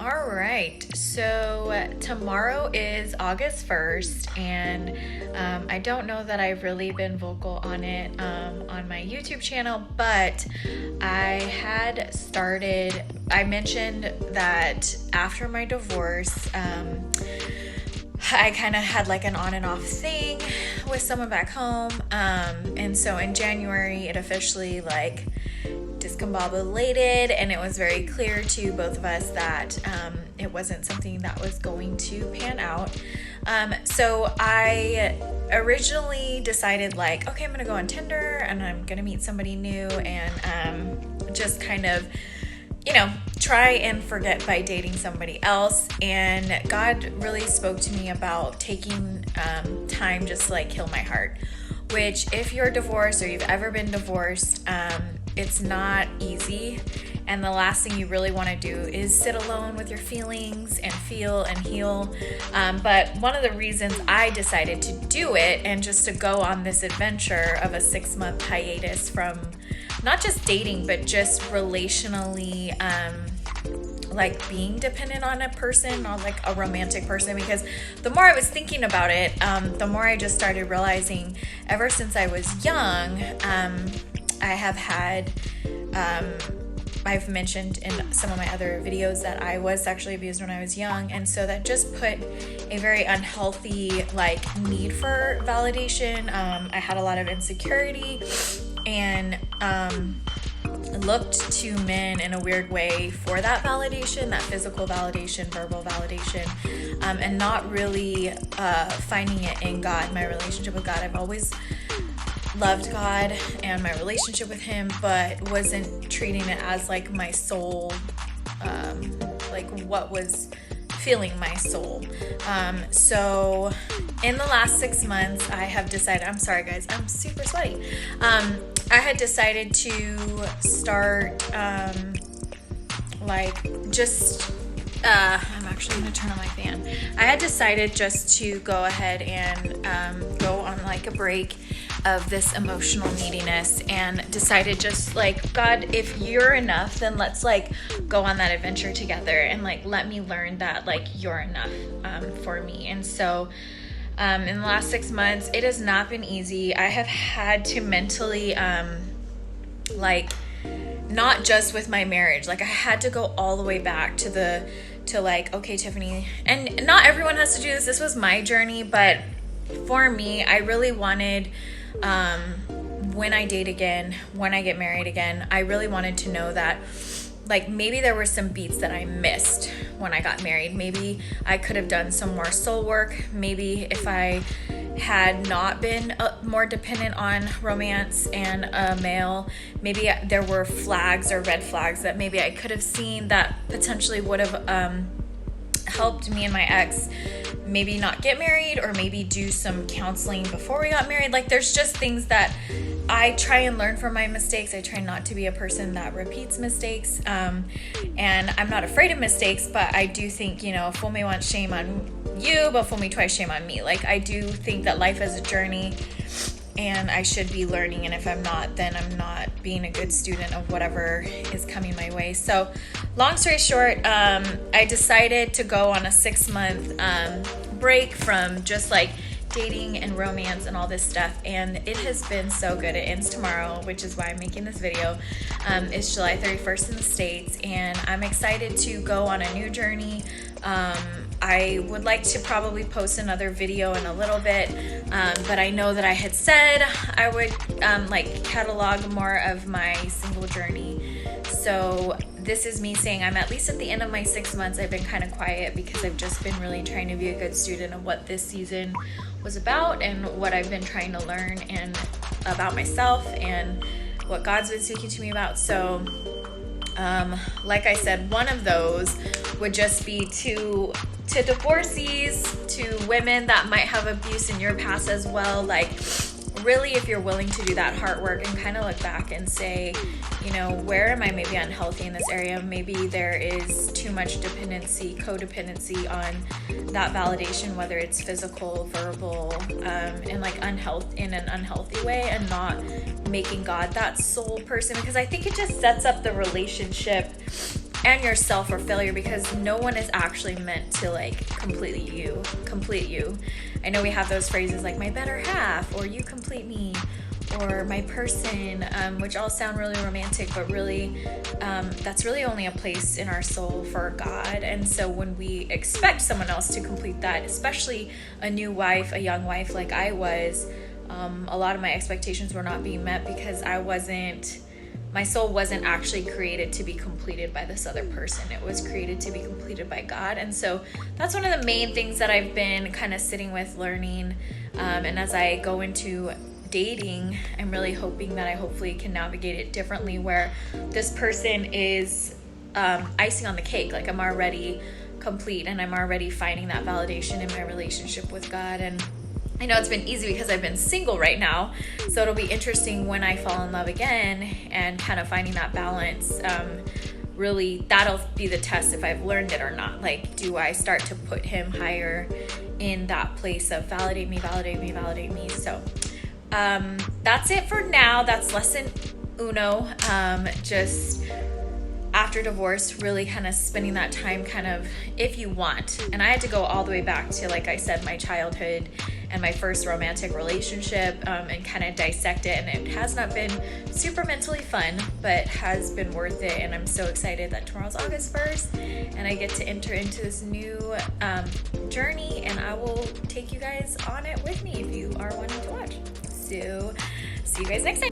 All right, so tomorrow is August 1st, and I don't know that I've really been vocal on it on my YouTube channel, but I mentioned that after my divorce, I kind of had like an on and off thing with someone back home, and so in January it officially like discombobulated, and it was very clear to both of us that it wasn't something that was going to pan out. So I originally decided like, okay, I'm gonna go on Tinder and I'm gonna meet somebody new and just kind of, try and forget by dating somebody else. And God really spoke to me about taking time just to like heal my heart, which if you're divorced or you've ever been divorced, it's not easy. And the last thing you really want to do is sit alone with your feelings and feel and heal. But one of the reasons I decided to do it and just to go on this adventure of a 6-month hiatus from not just dating, but just relationally, like being dependent on a person or like a romantic person, because the more I was thinking about it, the more I just started realizing ever since I was young, I have had, I've mentioned in some of my other videos that I was sexually abused when I was young, and so that just put a very unhealthy like need for validation. I had a lot of insecurity and looked to men in a weird way for that validation, that physical validation, verbal validation, and not really finding it in God, my relationship with God. I've always loved God and my relationship with him, but wasn't treating it as like my soul, like what was filling my soul. So in the last 6 months, I have decided, I'm sorry guys, I'm super sweaty. I had decided to start, I'm actually going to turn on my fan. I had decided just to go ahead and go on like a break of this emotional neediness, and decided just like, God, if you're enough, then let's like go on that adventure together and like let me learn that like you're enough for me. And so in the last 6 months, it has not been easy. I have had to mentally like, not just with my marriage, like I had to go all the way back to like, okay, Tiffany, and not everyone has to do this. This was my journey, but for me, I really wanted, when I date again, when I get married again, I really wanted to know that like maybe there were some beats that I missed when I got married. Maybe I could have done some more soul work. Maybe if I had not been more dependent on romance and a male, maybe there were flags or red flags that maybe I could have seen that potentially would have helped me and my ex maybe not get married, or maybe do some counseling before we got married. Like there's just things that I try and learn from my mistakes. I try not to be a person that repeats mistakes, and I'm not afraid of mistakes, but I do think, fool me once, shame on you, but fool me twice, shame on me. Like I do think that life is a journey and I should be learning, and if I'm not, then I'm not being a good student of whatever is coming my way. So long story short, I decided to go on a 6-month break from just like dating and romance and all this stuff, and it has been so good. It ends tomorrow, which is why I'm making this video. It's July 31st in the States, and I'm excited to go on a new journey. I would like to probably post another video in a little bit, but I know that I had said I would like catalog more of my single journey. So this is me saying I'm at least at the end of my 6 months. I've been kind of quiet because I've just been really trying to be a good student of what this season was about and what I've been trying to learn and about myself and what God's been speaking to me about. So like I said, one of those would just be to divorcees, to women that might have abuse in your past as well. Like really, if you're willing to do that heart work and kind of look back and say, where am I maybe unhealthy in this area? Maybe there is too much codependency on that validation, whether it's physical, verbal, and like in an unhealthy way, and not making God that sole person, because I think it just sets up the relationship and yourself are failure, because no one is actually meant to like complete you. I know we have those phrases like my better half, or you complete me, or my person, which all sound really romantic, but really that's really only a place in our soul for God. And so when we expect someone else to complete that, especially a new wife, a young wife like I was, a lot of my expectations were not being met because my soul wasn't actually created to be completed by this other person. It was created to be completed by God. And so that's one of the main things that I've been kind of sitting with, learning. And as I go into dating, I'm really hoping that I hopefully can navigate it differently, where this person is icing on the cake. Like I'm already complete and I'm already finding that validation in my relationship with God. And I know it's been easy because I've been single right now, so it'll be interesting when I fall in love again and kind of finding that balance. Really, that'll be the test if I've learned it or not. Like, do I start to put him higher in that place of validate me, validate me, validate me? So that's it for now. That's lesson uno. Just after divorce, really kind of spending that time kind of, if you want. And I had to go all the way back to, like I said, my childhood and my first romantic relationship, and kind of dissect it. And it has not been super mentally fun, but has been worth it. And I'm so excited that tomorrow's August 1st and I get to enter into this new journey, and I will take you guys on it with me if you are wanting to watch. So see you guys next time.